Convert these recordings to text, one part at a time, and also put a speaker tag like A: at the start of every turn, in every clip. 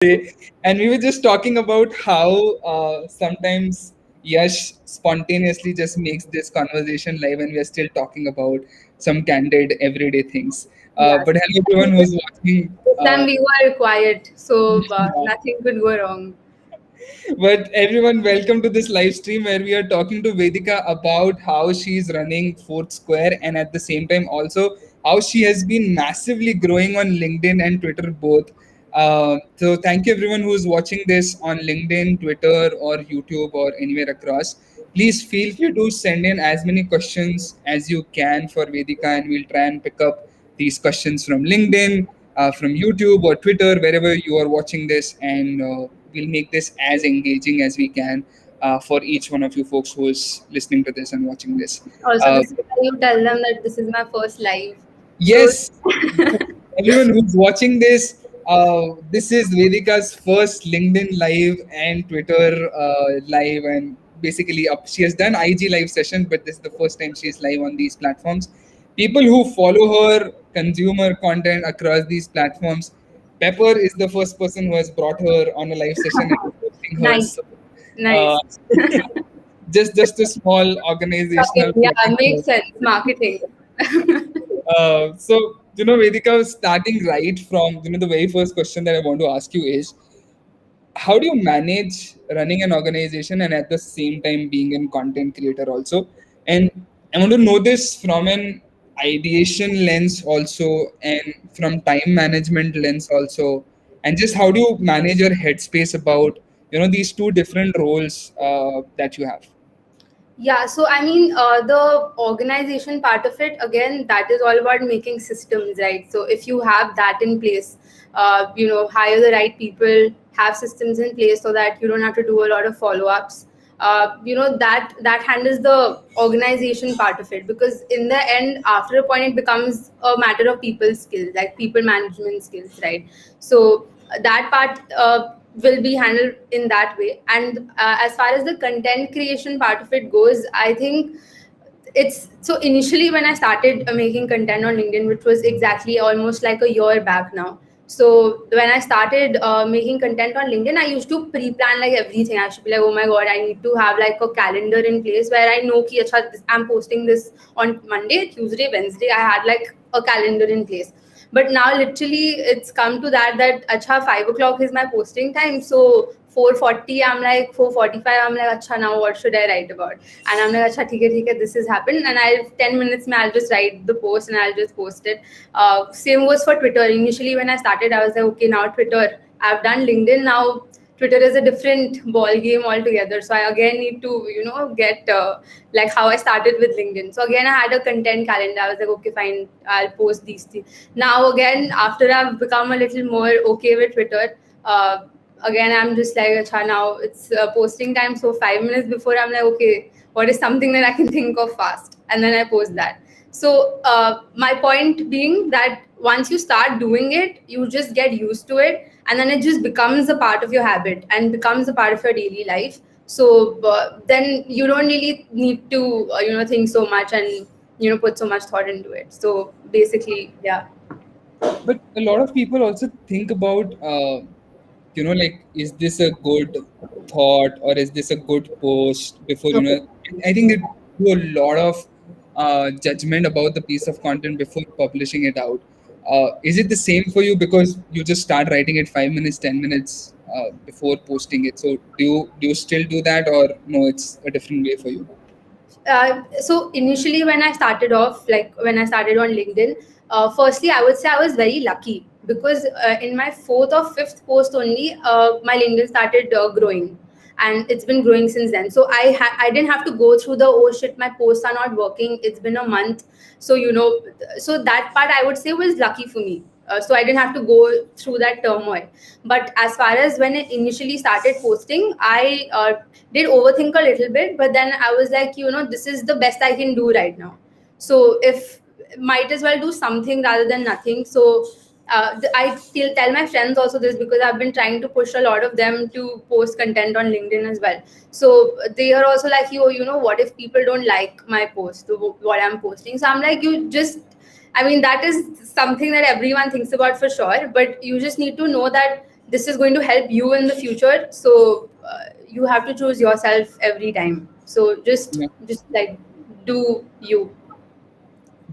A: day, and we were just talking about how sometimes Yash spontaneously just makes this conversation live, and we are still talking about some candid everyday things.
B: Yes.
A: But hello, everyone who's watching.
B: This time we were quiet, so nothing could go wrong.
A: But everyone, welcome to this live stream where we are talking to Vedika about how she's running Fourth Square, and at the same time also how she has been massively growing on LinkedIn and Twitter both. So thank you everyone who's watching this on LinkedIn, Twitter, or YouTube or anywhere across. Please feel free to send in as many questions as you can for Vedika, and we'll try and pick up these questions from LinkedIn, from YouTube or Twitter, wherever you are watching this, and we'll make this as engaging as we can for each one of you folks who is listening to this and watching this.
B: Also,
A: Uh,
B: this is why you tell them that this is my first live. So,
A: yes, everyone who's watching this is Vedika's first LinkedIn live and Twitter live, and basically she has done IG live sessions, but this is the first time she's live on these platforms. People who follow her consume her content across these platforms. Pepper is the first person who has brought her on a live session and is hosting hers.
B: nice,
A: So, uh,
B: nice.
A: just a small
B: Okay,
A: organizational
B: yeah,
A: plug
B: makes
A: here.
B: sense. Marketing.
A: So Vedika, starting right from the very first question that I want to ask you is, how do you manage running an organization and at the same time being a content creator also? And I want to know this from an ideation lens also, and from time management lens also, and just how do you manage your headspace about these two different roles that you have.
B: Yeah, so I mean, the organization part of it, again, that is all about making systems, right? So if you have that in place, hire the right people, have systems in place so that you don't have to do a lot of follow-ups. That handles the organization part of it, because in the end, after a point, it becomes a matter of people skills, like people management skills, right? So that part will be handled in that way. And as far as the content creation part of it goes, I think it's so initially when I started making content on LinkedIn, which was exactly almost like a year back now. So when I started making content on LinkedIn, I used to pre-plan like everything. I should be like, oh my god, I need to have like a calendar in place where I know ki, acha, I'm posting this on Monday, Tuesday, Wednesday. I had like a calendar in place. But now literally it's come to that acha 5 o'clock is my posting time. So 4:40, I'm like 4:45, I'm like, acha, now what should I write about? And I'm like, acha, theek hai, this has happened. And I'll 10 minutes I'll just write the post and I'll just post it. Same was for Twitter. Initially when I started, I was like, okay, now Twitter. I've done LinkedIn, now Twitter is a different ball game altogether. So I again need to, get like how I started with LinkedIn. So again, I had a content calendar. I was like, okay, fine, I'll post these things. Now again, after I've become a little more okay with Twitter, again I'm just like, acha, now it's posting time. So 5 minutes before, I'm like, okay, what is something that I can think of fast, and then I post that. So my point being that once you start doing it, you just get used to it, and then it just becomes a part of your habit and becomes a part of your daily life. So then you don't really need to think so much and put so much thought into it. So basically, yeah.
A: But a lot of people also think about, like, is this a good thought or is this a good post before,
B: Okay.
A: I think they do a lot of judgment about the piece of content before publishing it out. Is it the same for you because you just start writing it 5 minutes, 10 minutes before posting it? So do you still do that, or no, it's a different way for you?
B: So initially when I started off, like when I started on LinkedIn, firstly I would say I was very lucky, because in my fourth or fifth post only, my LinkedIn started growing, and it's been growing since then. So I didn't have to go through the, oh shit, my posts are not working, it's been a month. So so that part I would say was lucky for me. So I didn't have to go through that turmoil. But as far as when I initially started posting, I did overthink a little bit, but then I was like, this is the best I can do right now. So if might as well do something rather than nothing. So I still tell my friends also this, because I've been trying to push a lot of them to post content on LinkedIn as well. So they are also like, what if people don't like my post, what I'm posting? So I'm like, you just, I mean, that is something that everyone thinks about for sure, but you just need to know that this is going to help you in the future. So you have to choose yourself every time. So
A: Yeah,
B: just like do you.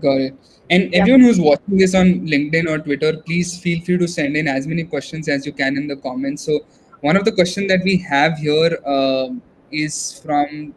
A: got it. And
B: Yeah.
A: everyone who's watching this on LinkedIn or Twitter, please feel free to send in as many questions as you can in the comments. So one of the questions that we have here is from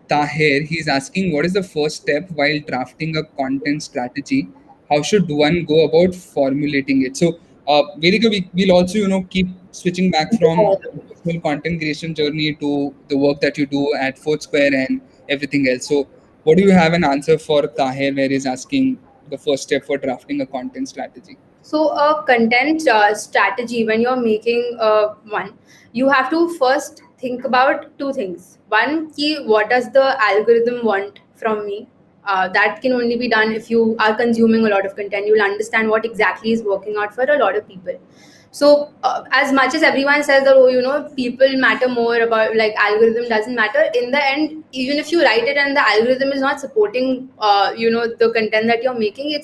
A: Tahir. He's asking, what is the first step while drafting a content strategy? How should one go about formulating it? So, Vedika, we'll also, keep switching back from your personal content creation journey to the work that you do at Foursquare and everything else. So, what do you have an answer for Tahir where he's asking the first step for drafting a content strategy?
B: So, a content strategy, when you're making one, you have to first think about two things. One, key, what does the algorithm want from me? That can only be done if you are consuming a lot of content. You'll understand what exactly is working out for a lot of people. So, as much as everyone says that, oh, people matter more, about like algorithm doesn't matter. In the end, even if you write it and the algorithm is not supporting, the content that you're making,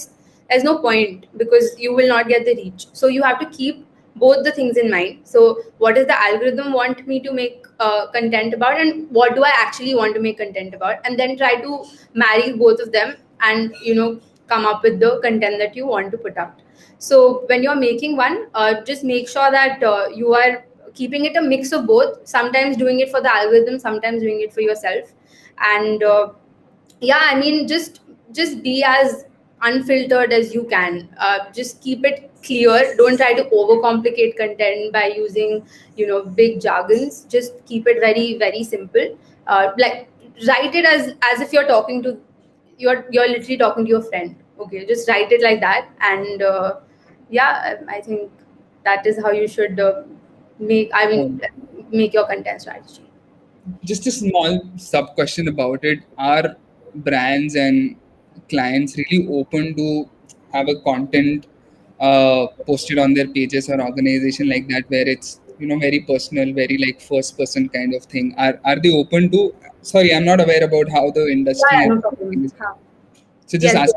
B: there's no point because you will not get the reach. So you have to keep both the things in mind. So what does the algorithm want me to make content about, and what do I actually want to make content about, and then try to marry both of them, and come up with the content that you want to put out. So when you're making one, just make sure that you are keeping it a mix of both, sometimes doing it for the algorithm, sometimes doing it for yourself. And yeah, I mean, just be as unfiltered as you can. Just keep it clear. Don't try to overcomplicate content by using big jargons. Just keep it very very simple. Like, write it as if you're talking to, you're literally talking to your friend. Okay, just write it like that. And yeah, I think that is how you should make your content strategy.
A: Just a small sub question about it. Are brands and clients really open to have a content posted on their pages or organization like that, where it's very personal, very like first person kind of thing? Are they open to? Sorry, I'm not aware about how the industry
B: Yeah,
A: is.
B: no problem. Huh.
A: So just
B: Yes,
A: ask.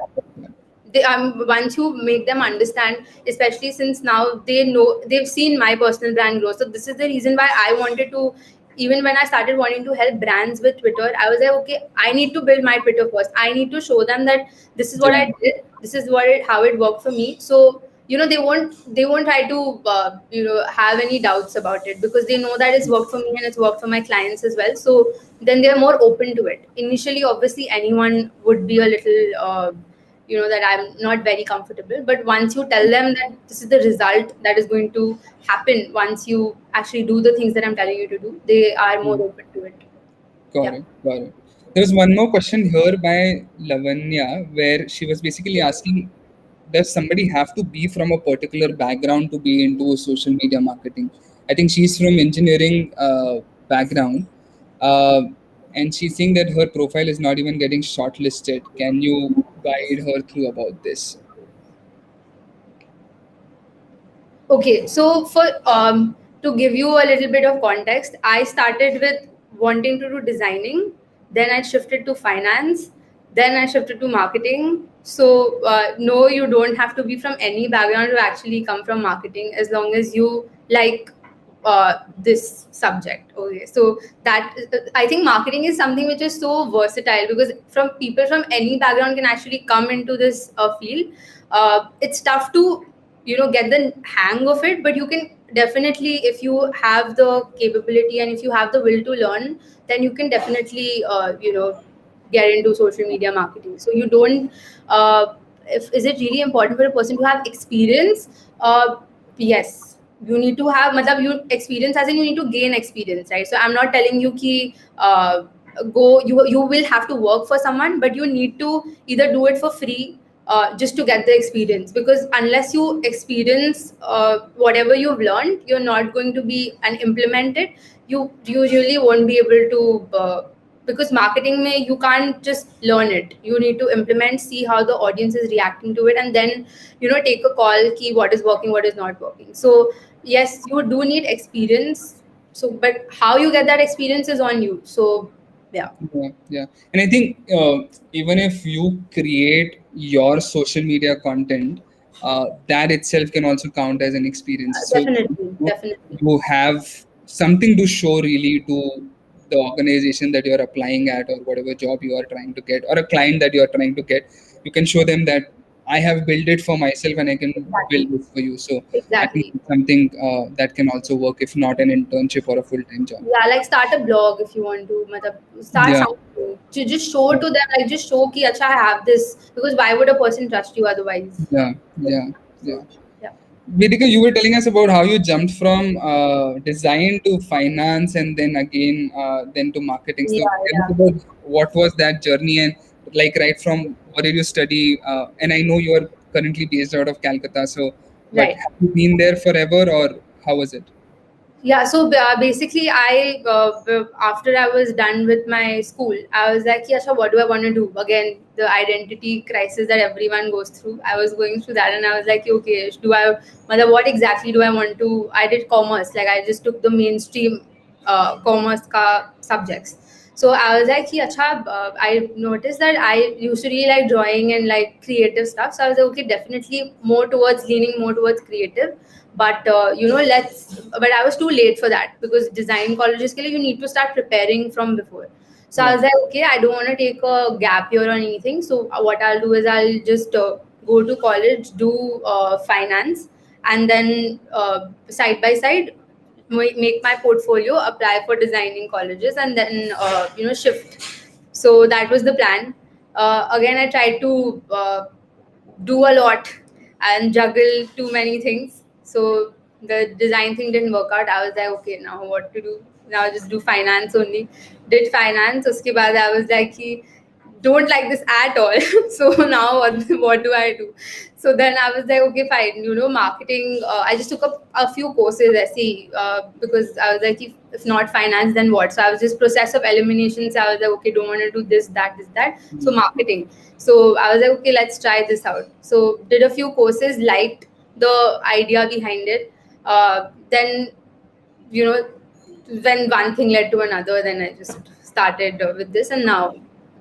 B: once you make them understand, especially since now they know, they've seen my personal brand grow. So this is the reason why I wanted to, even when I started wanting to help brands with Twitter, I was like, okay, I need to build my Twitter first. I need to show them that this is what
A: Yeah,
B: I did, this is how it worked for me. So they won't try to have any doubts about it, because they know that it's worked for me and it's worked for my clients as well. So then they're more open to it. Initially, obviously, anyone would be a little that I'm not very comfortable. But once you tell them that this is the result that is going to happen once you actually do the things that I'm telling you to do, they are more
A: yeah.
B: open to it.
A: Got
B: Yeah.
A: it. Got it. There's one more question here by Lavanya, where she was basically asking, does somebody have to be from a particular background to be into social media marketing? I think she's from engineering background, uh, and she's saying that her profile is not even getting shortlisted. Can you guide her through about this?
B: Okay, so for to give you a little bit of context, I started with wanting to do designing, then I shifted to finance, then I shifted to marketing. So no, you don't have to be from any background to actually come from marketing, as long as you like this subject. Okay, so that I think marketing is something which is so versatile, because from people from any background can actually come into this field. It's tough to get the hang of it, but you can definitely, if you have the capability and if you have the will to learn, then you can definitely get into social media marketing. So you don't if is it really important for a person to have experience? Yes, you need to have matlab, you experience, as in you need to gain experience, right? So I'm not telling you ki go, you will have to work for someone, but you need to either do it for free, just to get the experience, because unless you experience whatever you've learned, you're not going to be and implement it. You usually won't be able to because marketing may, you can't just learn it. You need to implement, see how the audience is reacting to it, and then take a call key, what is working, what is not working. So yes, you do need experience. So but how you get that experience is on you. So yeah.
A: Yeah, yeah. And I think even if you create your social media content that itself can also count as an experience. So
B: Definitely, definitely.
A: you have something to show really to the organization that you're applying at, or whatever job you are trying to get, or a client that you're trying to get. You can show them that I have built it for myself and I can
B: Exactly.
A: build this for you. So I think
B: Exactly.
A: it's something that can also work, if not an internship or a full-time job.
B: Yeah, like start a blog if you want to. matlab, start
A: Yeah,
B: something. To just show
A: yeah,
B: to them, like just show ki, acha, I have this. Because why would a person trust you otherwise?
A: yeah, yeah, yeah.
B: So, yeah.
A: Vedika, you were telling us about how you jumped from design to finance, and then again then to marketing. So
B: Yeah,
A: tell us
B: yeah.
A: about what was that journey, and like right from what did you study? And I know you are currently based out of Calcutta. So, but
B: Right.
A: have you been there forever, or how was it?
B: Yeah, so basically, after I was done with my school, I was like, yeah, so what do I want to do? Again, the identity crisis that everyone goes through. I was going through that, and I was like, okay, what exactly do I want to? I did commerce, like I just took the mainstream commerce subjects. So I was like, yeah, acha, I noticed that I used to really like drawing and like creative stuff. So I was like, okay, definitely leaning more towards creative. But but I was too late for that because design colleges ke liye you need to start preparing from before. So I
A: Yeah,
B: was like, okay, I don't want to take a gap year or anything. So what I'll do is I'll just go to college, do finance, and then side by side make my portfolio, apply for designing colleges, and then shift. So that was the plan. Again, I tried to do a lot and juggle too many things. So the design thing didn't work out. I was like, okay, now what to do? Now just do finance only. Did finance. Uske baad I was like, don't like this at all. So now what do I do? So then I was like, okay, fine. Marketing. I just took up a few courses. I see because I was like, if not finance, then what? So I was just process of elimination. So I was like, okay, don't want to do this, that, this, that. So
A: mm,
B: marketing. So I was like, okay, let's try this out. So did a few courses, liked the idea behind it. Then you know, when one thing led to another, then I just started with this, and now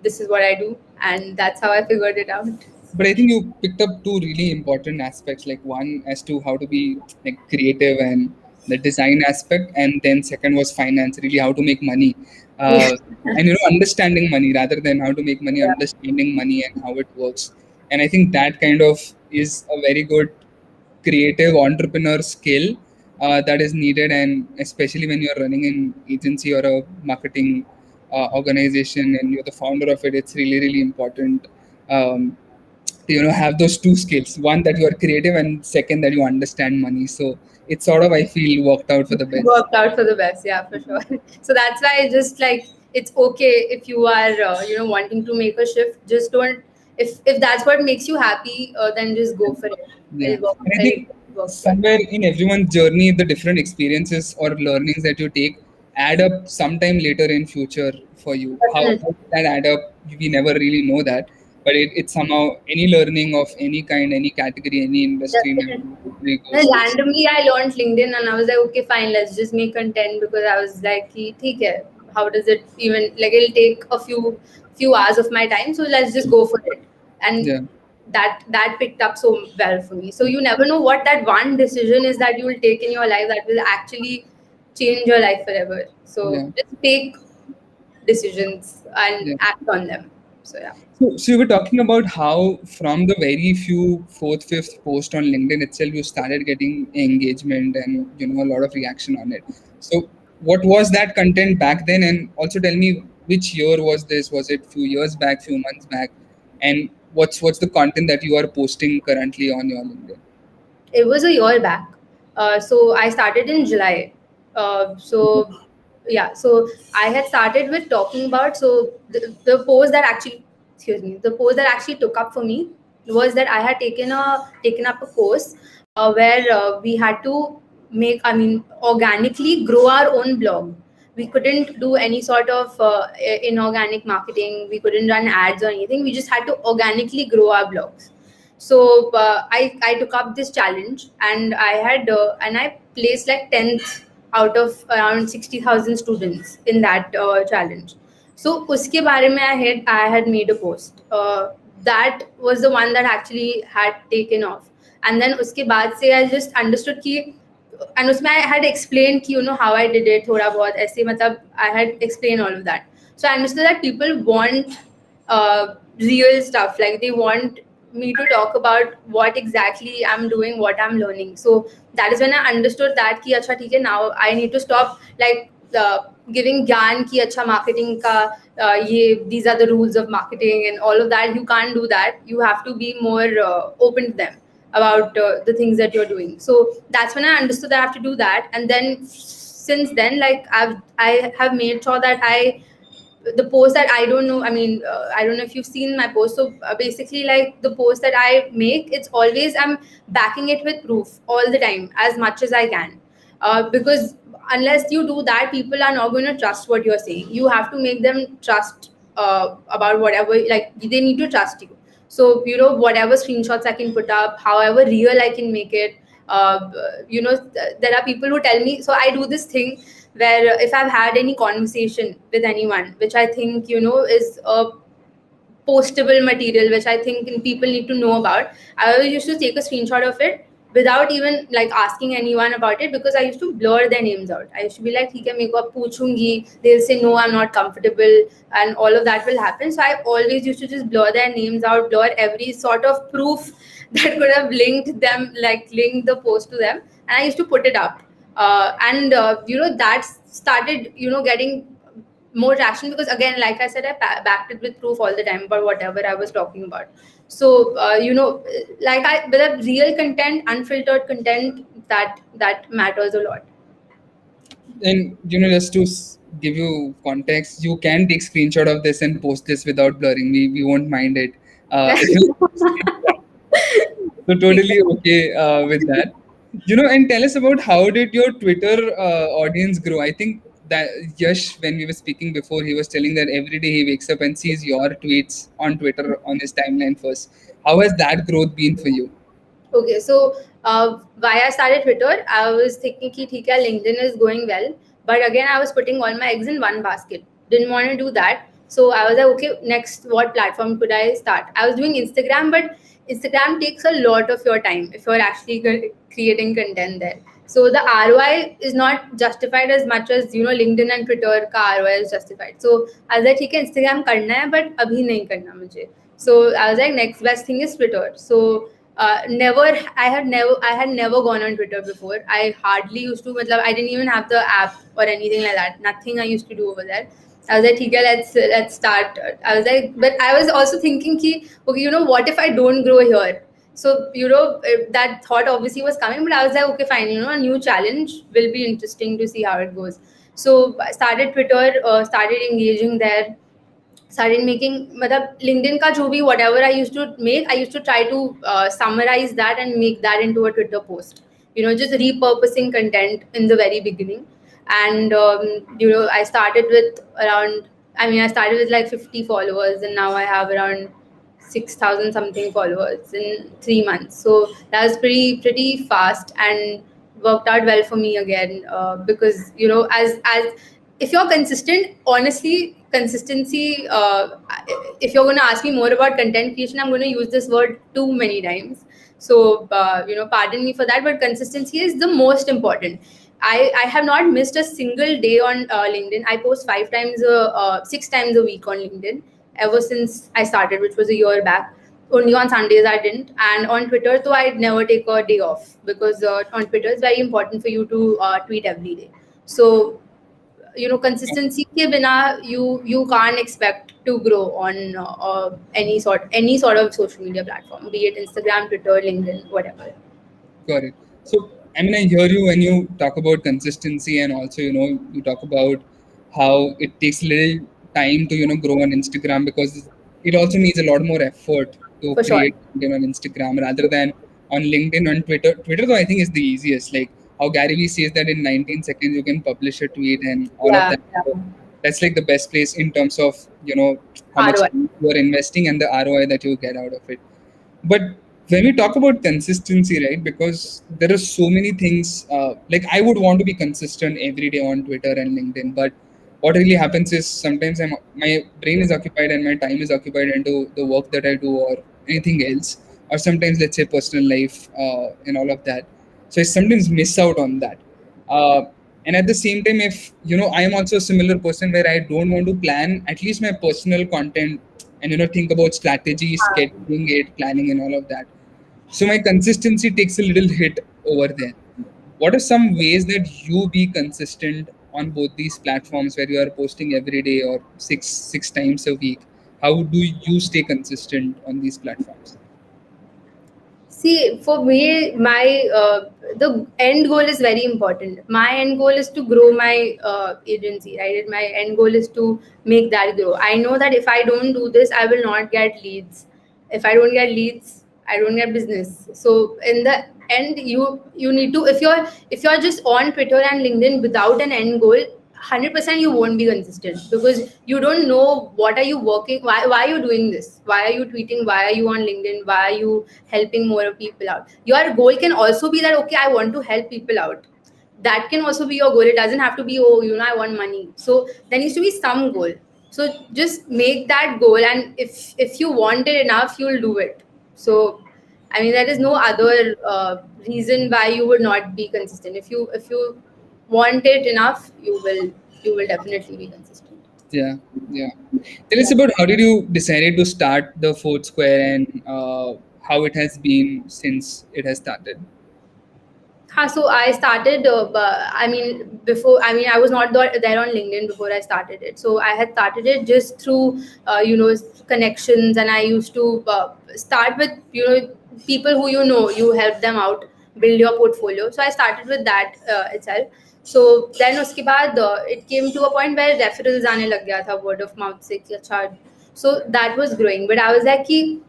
B: this is what I do, and that's how I figured it out.
A: but I think you picked up two really important aspects. Like one as to how to be like creative and the design aspect, and then second was finance, really how to make money,
B: Yeah.
A: and understanding money rather than how to make money,
B: Yeah.
A: understanding money and how it works. And I think that kind of is a very good creative entrepreneur skill that is needed, and especially when you're running an agency or a marketing organization and you're the founder of it, it's really really important to have those two skills: one that you are creative, and second that you understand money. So it's sort of, I feel, worked out for the best.
B: Worked out for the best, yeah, for sure. So that's why I just like, it's okay if you are wanting to make a shift. Just don't, if that's what makes you happy, then just go for it.
A: Yeah,
B: It'll work
A: and I
B: very
A: think
B: good. Work well.
A: somewhere in everyone's journey, the different experiences or learnings that you take add up sometime later in future for you. How
B: Definitely.
A: does that add up? We never really know that, but it somehow, any learning of any kind, any category, any industry, never
B: Definitely.
A: really
B: Then
A: goes waste.
B: randomly, I learned LinkedIn, and I was like, okay, fine, let's just make content because I was like, "ठीक है, how does it even like? It'll take a few hours of my time, so let's just go for it." And
A: Yeah,
B: that picked up so well for me. So you never know what that one decision is that you will take in your life that will actually change your life forever. So
A: yeah,
B: just take decisions and
A: yeah.
B: act on them. So yeah.
A: So you were talking about how from the very few fourth, fifth post on LinkedIn itself, you started getting engagement and a lot of reaction on it. So what was that content back then? And also tell me, which year was this? Was it few years back, few months back? And what's the content that you are posting currently on your LinkedIn?
B: It was a year back. So I started in July. So yeah, so I had started with talking about, so the post that actually, excuse me, the post that actually took up for me was that I had taken up a course where we had to organically grow our own blog. We couldn't do any sort of inorganic marketing. We couldn't run ads or anything. We just had to organically grow our blogs. So I took up this challenge, and I placed like 10th out of around 60,000 students in that challenge. So uske bare mein I had made a post that was the one that actually had taken off. And then उसके बाद से I just understood कि, and उसमें I had explained कि how I did it थोड़ा बहुत ऐसे, मतलब I had explained all of that. So I understood that people want real stuff, like they want me to talk about what exactly I'm doing, what I'm learning. So that is when I understood that कि अच्छा ठीक है, now I need to stop like giving ज्ञान कि अच्छा marketing का ये, these are the rules of marketing and all of that. You can't do that. You have to be more open to them about the things that you're doing. So that's when I understood that I have to do that. And then since then, like I have made sure that the post that I don't know, I mean, I don't know if you've seen my post. So basically, like the post that I make, it's always I'm backing it with proof all the time as much as I can, because unless you do that, people are not going to trust what you're saying. You have to make them trust about whatever, like they need to trust you. So whatever screenshots I can put up, however real I can make it. There are people who tell me. So I do this thing where if I've had any conversation with anyone, which I think is a postable material, which I think people need to know about, I always used to take a screenshot of it without even like asking anyone about it, because I used to blur their names out. I used to be like, "ठीक है, मेरे को अब पूछूंगी." They'll say, "No, I'm not comfortable," and all of that will happen. So I always used to just blur their names out, blur every sort of proof that could have linked them, like linked the post to them, and I used to put it up. And that started getting more traction, because again, like I said, I backed it with proof all the time about whatever I was talking about. So like I with a real content, unfiltered content, that matters a lot.
A: And just to give you context, you can take screenshot of this and post this without blurring. We won't mind it. So totally okay with that. And tell us about how did your Twitter audience grow? I think that Yash, when we were speaking before, he was telling that every day he wakes up and sees your tweets on Twitter on his timeline first. How has that growth been for you?
B: Okay, so why I started Twitter, I was thinking कि ठीक है, LinkedIn is going well, but again I was putting all my eggs in one basket. Didn't want to do that, so I was like, okay, next what platform could I start? I was doing Instagram, but Instagram takes a lot of your time if you're actually creating content there. So the ROI is not justified as much as LinkedIn and Twitter का ROI is justified. So I was like, ठीक है, Instagram करना है, but अभी नहीं करना मुझे. So I was like, next best thing is Twitter. So never I had never gone on Twitter before. I hardly used to, matlab, I didn't even have the app or anything like that. Nothing I used to do over there. I was like, "ठीक है, let's start." I was like, but I was also thinking कि okay, what if I don't grow here? So that thought obviously was coming, but I was like, okay, fine, a new challenge will be interesting to see how it goes. So I started Twitter, started engaging there, started making, मतलब LinkedIn का जो भी whatever I used to make, I used to try to summarize that and make that into a Twitter post. Just repurposing content in the very beginning. And I started with around, I started with like 50 followers, and now I have around 6,000 something followers in 3 months. So that was pretty fast and worked out well for me again, because as if you're consistent, honestly, consistency. If you're going to ask me more about content creation, I'm going to use this word too many times. So pardon me for that, but consistency is the most important. I have not missed a single day on LinkedIn. I post 6 times a week on LinkedIn ever since I started, which was a year back. Only on Sundays I didn't, and on Twitter, so I'd never take a day off, because on Twitter it's very important for you to tweet every day. So consistency ke bina, you can't expect to grow on any sort of social media platform, be it Instagram, Twitter, LinkedIn, whatever.
A: Got it. So, I hear you when you talk about consistency, and also, you talk about how it takes little time to, grow on Instagram, because it also needs a lot more effort to
B: For sure.
A: create content on Instagram rather than on LinkedIn. On Twitter. Twitter, though, I think is the easiest. Like how Gary Vee says that in 19 seconds you can publish a tweet and all of
B: Yeah,
A: that. So that's like the best place in terms of, how much
B: ROI.
A: time you are investing and the ROI that you get out of it. But when we talk about consistency, right, because there are so many things, like I would want to be consistent every day on Twitter and LinkedIn, but what really happens is sometimes my brain is occupied and my time is occupied into the work that I do or anything else, or sometimes let's say personal life and all of that. So I sometimes miss out on that. uh, and at the same time, if I am also a similar person where I don't want to plan at least my personal content and think about strategy, scheduling it, planning and all of that. So my consistency takes a little hit over there. What are some ways that you be consistent on both these platforms where you are posting every day or six times a week? How do you stay consistent on these platforms?
B: See, for me, my the end goal is very important. My end goal is to grow my agency, right? My end goal is to make that grow. I know that if I don't do this, I will not get leads. If I don't get leads, I don't get business. So in the end, you need to, if you're just on Twitter and LinkedIn without an end goal, 100% you won't be consistent, because you don't know what are you working, why are you doing this, why are you tweeting, why are you on LinkedIn, why are you helping more people out. Your goal can also be that, okay, I want to help people out. That can also be your goal. It doesn't have to be, oh, I want money. So there needs to be some goal. So just make that goal, and if you want it enough, you'll do it. So I mean, there is no other reason why you would not be consistent. If you want it enough, you will definitely be consistent.
A: Yeah, yeah. Tell us
B: Yeah.
A: about how did you decided to start the Fourth Square and how it has been since it has started.
B: So I started. I mean, before. I mean, I was not there on LinkedIn before I started it. So I had started it just through, connections, and I used to start with people who you help them out, build your portfolio. So I started with that itself. So then uske baad, it came to a point where referrals आने लग गया था, word of mouth से कि अच्छा. So that was growing, but I was like कि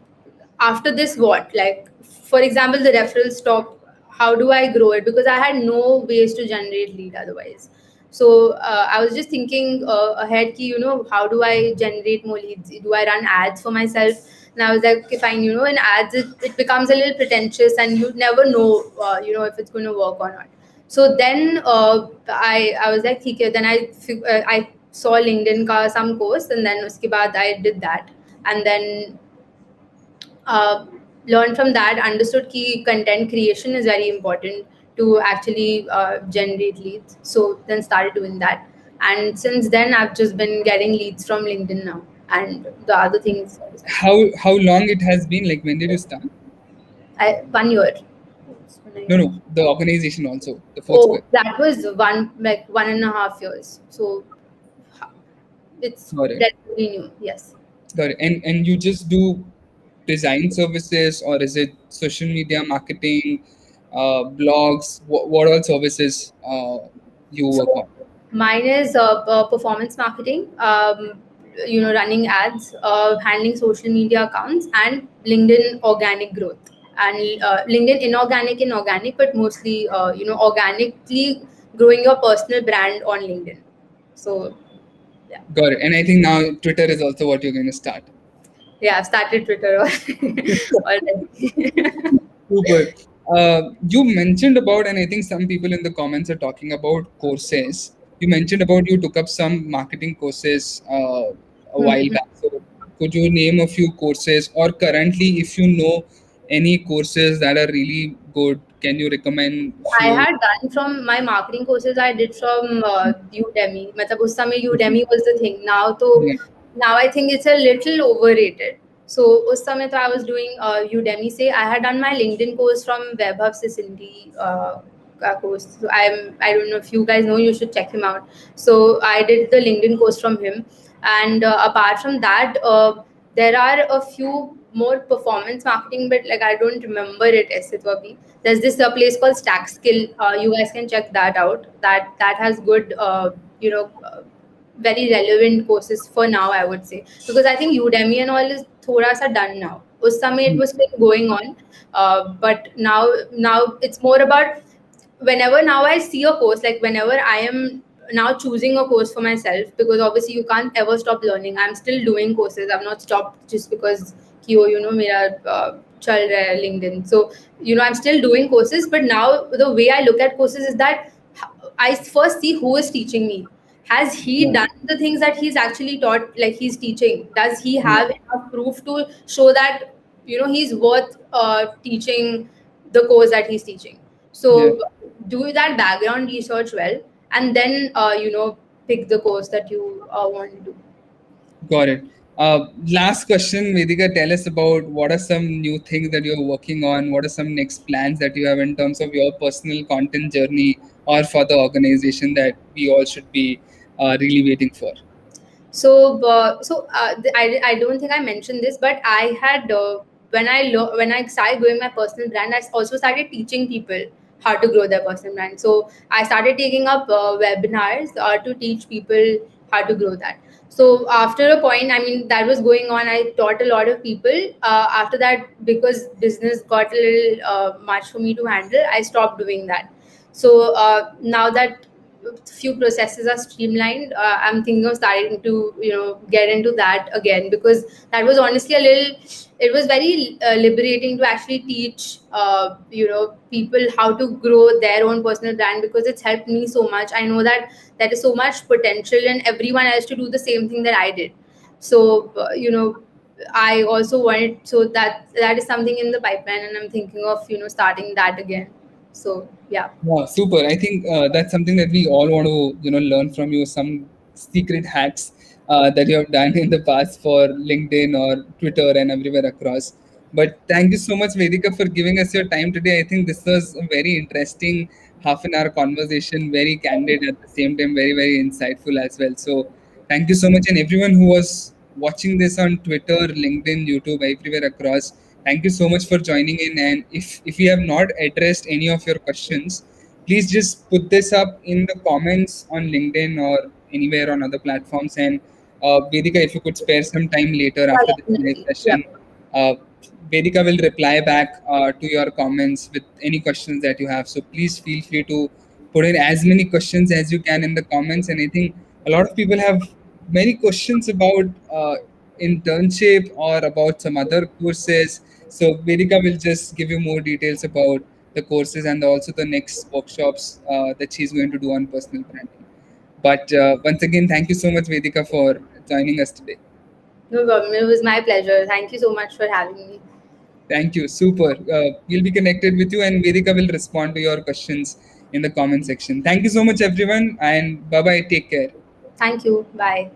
B: after this what, like for example the referral stop, how do I grow it, because I had no ways to generate lead otherwise. So I was just thinking ahead ki, how do I generate more leads, do I run ads for myself. And I was like, okay fine, in ads it becomes a little pretentious and you never know if it's going to work or not. So then I was like, okay, then I saw LinkedIn ka some course, and then uske baad I did that. And then uh, learned from that, understood key content creation is very important to actually generate leads. So then started doing that. And since then, I've just been getting leads from LinkedIn now. And the other things,
A: How long it has been? Like when did you start?
B: 1 year.
A: No, no, the organization also, the Fourth
B: Oh,
A: Square.
B: that was 1.5 years. So it's
A: Got it.
B: relatively new. Yes.
A: Got it. And you just do design services, or is it social media marketing, blogs? What all services you work on?
B: So mine is performance marketing, running ads, handling social media accounts, and LinkedIn organic growth. And LinkedIn inorganic and organic, but mostly, organically growing your personal brand on LinkedIn. So, yeah.
A: Got it. And I think now Twitter is also what you're going to start.
B: Yeah, I've started Twitter already.
A: Super. You mentioned about, and I think some people in the comments are talking about courses. You mentioned about you took up some marketing courses a while back. So, could you name a few courses, or currently, if you know any courses that are really good, can you recommend
B: I
A: few?
B: had done from my marketing courses. I did from Udemy. मतलब उस समय Udemy was the thing.
A: Yeah.
B: Now I think it's a little overrated. So उस समय तो I was doing Udemy से. I had done my LinkedIn course from Webhub से Cindy का course. So I don't know if you guys know. You should check him out. So I did the LinkedIn course from him. And apart from that, there are a few more performance marketing, but like I don't remember it. ऐसे तो अभी there's this place called Stack Skill. You guys can check that out. That has good, very relevant courses for now, I would say, because I think Udemy and all is thoda sa done now. Us समय it was still going on, but now it's more about whenever now I see a course, like whenever I am now choosing a course for myself, because obviously you can't ever stop learning. I'm still doing courses. I've not stopped just because कि वो मेरा चल रहा है LinkedIn. So I'm still doing courses, but now the way I look at courses is that I first see who is teaching me. Has he
A: Yeah.
B: done the things that he's actually taught, like he's teaching? Does he
A: Yeah.
B: have enough proof to show that he's worth teaching the course that he's teaching.
A: Yeah.
B: So do that background research well, and then pick the course that you want to do.
A: Got it. Last question, Vedika, tell us about what are some new things that you're working on? What are some next plans that you have in terms of your personal content journey or for the organization that we all should be really waiting for?
B: I don't think I mentioned this, but I had when I started growing my personal brand, I also started teaching people how to grow their personal brand. So I started taking up webinars to teach people how to grow that. So after a point, I mean, that was going on. I taught a lot of people. After that, because business got a little much for me to handle, I stopped doing that. So now that few processes are streamlined, I'm thinking of starting to get into that again, because that was honestly a little, it was very liberating to actually teach people how to grow their own personal brand, because it's helped me so much. I know that there is so much potential in everyone else to do the same thing that I did. So I also wanted, so that is something in the pipeline, and I'm thinking of starting that again. So yeah.
A: Yeah, super. I think that's something that we all want to, learn from you. Some secret hacks that you have done in the past for LinkedIn or Twitter and everywhere across. But thank you so much, Vedika, for giving us your time today. I think this was a very interesting half an hour conversation, very candid at the same time, very, very insightful as well. So thank you so much. And everyone who was watching this on Twitter, LinkedIn, YouTube, everywhere across, thank you so much for joining in. And if we have not addressed any of your questions, please just put this up in the comments on LinkedIn or anywhere on other platforms. And Vedika, if you could spare some time later
B: Yeah,
A: after this live
B: definitely. Yeah.
A: session, uh, Vedika will reply back to your comments with any questions that you have. So please feel free to put in as many questions as you can in the comments. And I think a lot of people have many questions about internship or about some other courses. So Vedika will just give you more details about the courses and also the next workshops that she's going to do on personal branding. But once again, thank you so much, Vedika, for joining us today.
B: No problem. It was my pleasure. Thank you so much for having me.
A: Thank you. Super. We'll be connected with you, and Vedika will respond to your questions in the comment section. Thank you so much, everyone, and bye bye. Take care.
B: Thank you. Bye.